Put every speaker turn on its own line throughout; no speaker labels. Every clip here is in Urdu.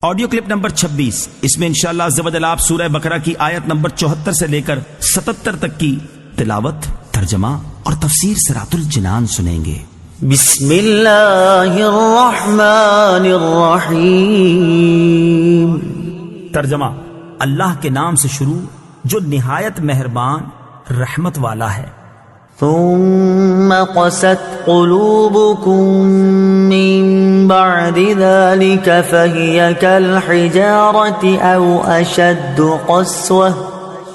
آڈیو کلپ نمبر 26، اس میں انشاءاللہ عز و جل آپ سورہ بقرہ کی آیت نمبر 74 سے لے کر 77 تک کی تلاوت، ترجمہ اور تفسیر صراط الجنان سنیں گے۔
بسم اللہ الرحمن الرحیم۔
ترجمہ: اللہ کے نام سے شروع جو نہایت مہربان رحمت والا ہے۔
ثم قست قلوبكم من بعد ذلك فهي كالحجارة أو أشد قسوة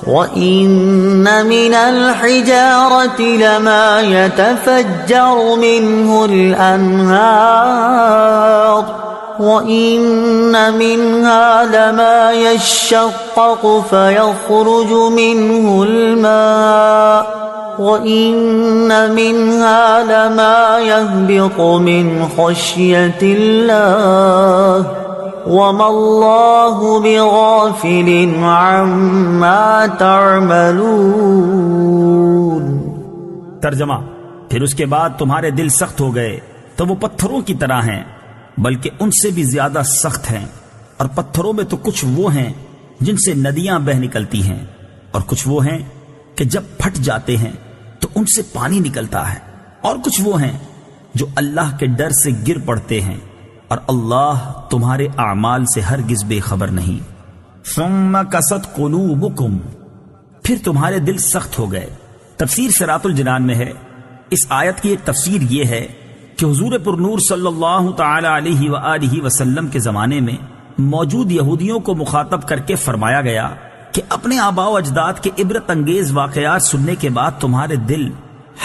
وإن من الحجارة لما يتفجر منه الأنهار وإن منها لما يشقق فيخرج منه الماء وَإِنَّ مِنْهَا لَمَا يَهْبِطُ مِنْ خَشْيَةِ اللَّهِ وَمَا اللَّهُ بِغَافِلٍ عَمَّا تَعْمَلُونَ۔
ترجمہ: پھر اس کے بعد تمہارے دل سخت ہو گئے تو وہ پتھروں کی طرح ہیں، بلکہ ان سے بھی زیادہ سخت ہیں، اور پتھروں میں تو کچھ وہ ہیں جن سے ندیاں بہہ نکلتی ہیں، اور کچھ وہ ہیں کہ جب پھٹ جاتے ہیں تو ان سے پانی نکلتا ہے، اور کچھ وہ ہیں جو اللہ کے ڈر سے گر پڑتے ہیں، اور اللہ تمہارے اعمال سے ہرگز بے خبر نہیں۔ ثم قست قلوبکم، پھر تمہارے دل سخت ہو گئے۔ تفسیر صراط الجنان میں ہے، اس آیت کی ایک تفسیر یہ ہے کہ حضور پر نور صلی اللہ تعالی علیہ وآلہ وسلم کے زمانے میں موجود یہودیوں کو مخاطب کر کے فرمایا گیا کہ اپنے آباء و اجداد کے عبرت انگیز واقعات سننے کے بعد تمہارے دل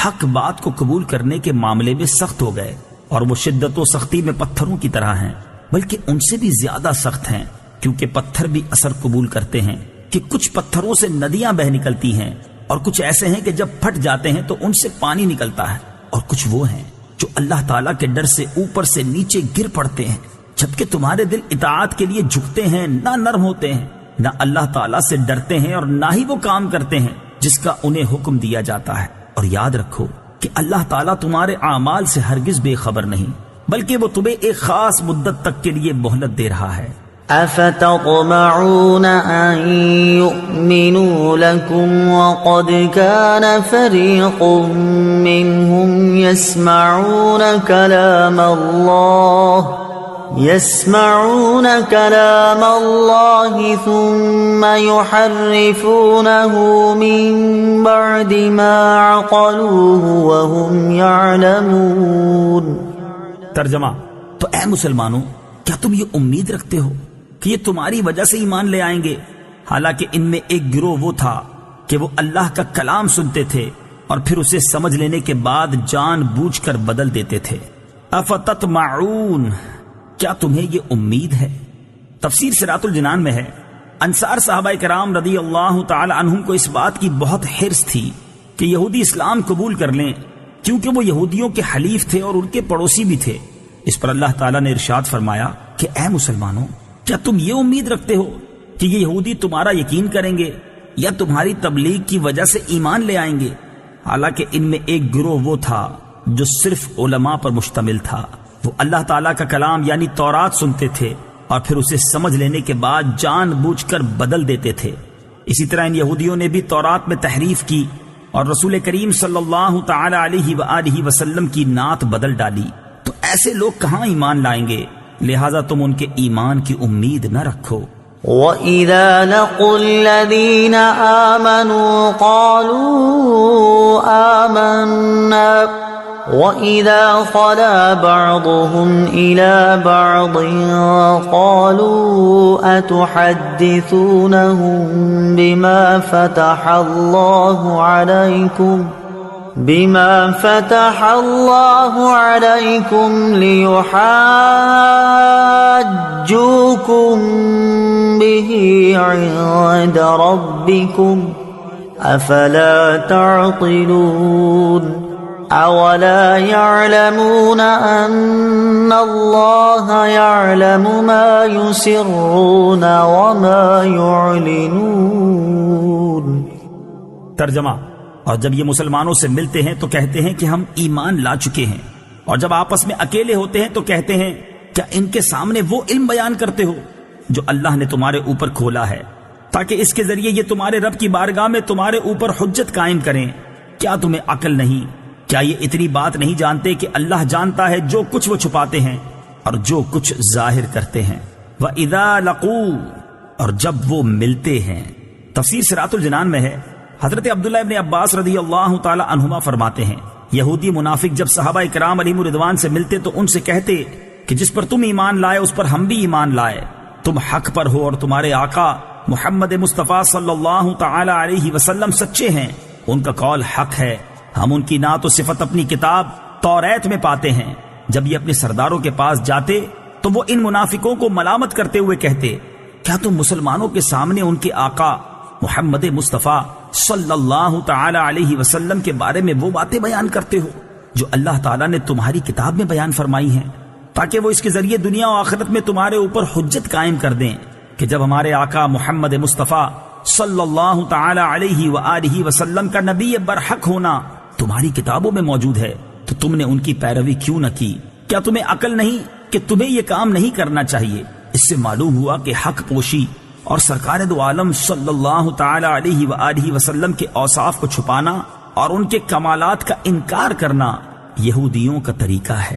حق بات کو قبول کرنے کے معاملے میں سخت ہو گئے، اور وہ شدت و سختی میں پتھروں کی طرح ہیں، بلکہ ان سے بھی زیادہ سخت ہیں، کیونکہ پتھر بھی اثر قبول کرتے ہیں کہ کچھ پتھروں سے ندیاں بہ نکلتی ہیں، اور کچھ ایسے ہیں کہ جب پھٹ جاتے ہیں تو ان سے پانی نکلتا ہے، اور کچھ وہ ہیں جو اللہ تعالیٰ کے ڈر سے اوپر سے نیچے گر پڑتے ہیں، جبکہ تمہارے دل اطاعت کے لیے جھکتے ہیں، نہ نرم ہوتے ہیں، نہ اللہ تعالیٰ سے ڈرتے ہیں، اور نہ ہی وہ کام کرتے ہیں جس کا انہیں حکم دیا جاتا ہے۔ اور یاد رکھو کہ اللہ تعالیٰ تمہارے اعمال سے ہرگز بے خبر نہیں، بلکہ وہ تمہیں ایک خاص مدت تک کے لیے مہلت دے رہا ہے۔
افتطمعون ان يؤمنوا لكم وقد كان فريق منهم يسمعون كلام الله ثم يحرفونه من بعد ما عقلوه وهم يعلمون۔
ترجمہ: تو اے مسلمانوں، کیا تم یہ امید رکھتے ہو کہ یہ تمہاری وجہ سے ایمان لے آئیں گے، حالانکہ ان میں ایک گروہ وہ تھا کہ وہ اللہ کا کلام سنتے تھے اور پھر اسے سمجھ لینے کے بعد جان بوجھ کر بدل دیتے تھے۔ افتطمعون، کیا تمہیں یہ امید ہے؟ تفسیر صراط الجنان میں ہے، انصار صحابہ کرام رضی اللہ تعالی عنہم کو اس بات کی بہت حرص تھی کہ یہودی اسلام قبول کر لیں، کیونکہ وہ یہودیوں کے حلیف تھے اور ان کے پڑوسی بھی تھے۔ اس پر اللہ تعالیٰ نے ارشاد فرمایا کہ اے مسلمانوں، کیا تم یہ امید رکھتے ہو کہ یہ یہودی تمہارا یقین کریں گے یا تمہاری تبلیغ کی وجہ سے ایمان لے آئیں گے؟ حالانکہ ان میں ایک گروہ وہ تھا جو صرف علماء پر مشتمل تھا، وہ اللہ تعالیٰ کا کلام یعنی تورات سنتے تھے اور پھر اسے سمجھ لینے کے بعد جان بوجھ کر بدل دیتے تھے۔ اسی طرح ان یہودیوں نے بھی تورات میں تحریف کی اور رسول کریم صلی اللہ تعالی علیہ وآلہ وسلم کی نعت بدل ڈالی، تو ایسے لوگ کہاں ایمان لائیں گے؟ لہذا تم ان کے ایمان کی امید نہ رکھو۔
وَإِذَا لَقُوا الَّذِينَ آمَنُوا قَالُوا آمَنَّا وَإِذَا خَلَا بَعْضُهُمْ إِلَى بَعْضٍ قَالُوا أَتُحَدِّثُونَهُم بِمَا فَتَحَ اللَّهُ عَلَيْكُمْ لِيُحَاجُّوكُم بِهِ عِندَ رَبِّكُمْ أَفَلَا تَعْقِلُونَ أَوَلَا يَعْلَمُونَ أَنَّ اللَّهَ يَعْلَمُ مَا يُسِرُّونَ وَمَا يُعْلِنُونَ۔
ترجمہ: اور جب یہ مسلمانوں سے ملتے ہیں تو کہتے ہیں کہ ہم ایمان لا چکے ہیں، اور جب آپس میں اکیلے ہوتے ہیں تو کہتے ہیں کیا ان کے سامنے وہ علم بیان کرتے ہو جو اللہ نے تمہارے اوپر کھولا ہے، تاکہ اس کے ذریعے یہ تمہارے رب کی بارگاہ میں تمہارے اوپر حجت قائم کریں۔ کیا تمہیں عقل نہیں؟ کیا یہ اتنی بات نہیں جانتے کہ اللہ جانتا ہے جو کچھ وہ چھپاتے ہیں اور جو کچھ ظاہر کرتے ہیں؟ وَإِذَا لَقُوا، اور جب وہ ملتے ہیں۔ تفسیر صراط الجنان میں ہے، حضرت عبداللہ ابن عباس رضی اللہ تعالی عنہما فرماتے ہیں، یہودی منافق جب صحابہ اکرام علیہم الرضوان سے ملتے تو ان سے کہتے کہ جس پر تم ایمان لائے اس پر ہم بھی ایمان لائے، تم حق پر ہو اور تمہارے آقا محمد مصطفیٰ صلی اللہ تعالی علیہ وسلم سچے ہیں، ان کا قول حق ہے، ہم ان کی نعت و صفت اپنی کتاب توریت میں پاتے ہیں۔ جب یہ اپنے سرداروں کے پاس جاتے تو وہ ان منافقوں کو ملامت کرتے ہوئے کہتے، کیا تم مسلمانوں کے سامنے ان کے آقا محمد مصطفیٰ صلی اللہ تعالی علیہ وسلم کے بارے میں وہ باتیں بیان کرتے ہو جو اللہ تعالیٰ نے تمہاری کتاب میں بیان فرمائی ہیں، تاکہ وہ اس کے ذریعے دنیا و آخرت میں تمہارے اوپر حجت قائم کر دیں کہ جب ہمارے آقا محمد مصطفیٰ صلی اللہ تعالی علیہ وآلہ وسلم کا نبی برحق ہونا تمہاری کتابوں میں موجود ہے تو تم نے ان کی پیروی کیوں نہ کی؟ کیا تمہیں عقل نہیں کہ تمہیں یہ کام نہیں کرنا چاہیے؟ اس سے معلوم ہوا کہ حق پوشی اور سرکار دو عالم صلی اللہ تعالی علیہ وآلہ وسلم کے اوصاف کو چھپانا اور ان کے کمالات کا انکار کرنا یہودیوں کا طریقہ ہے۔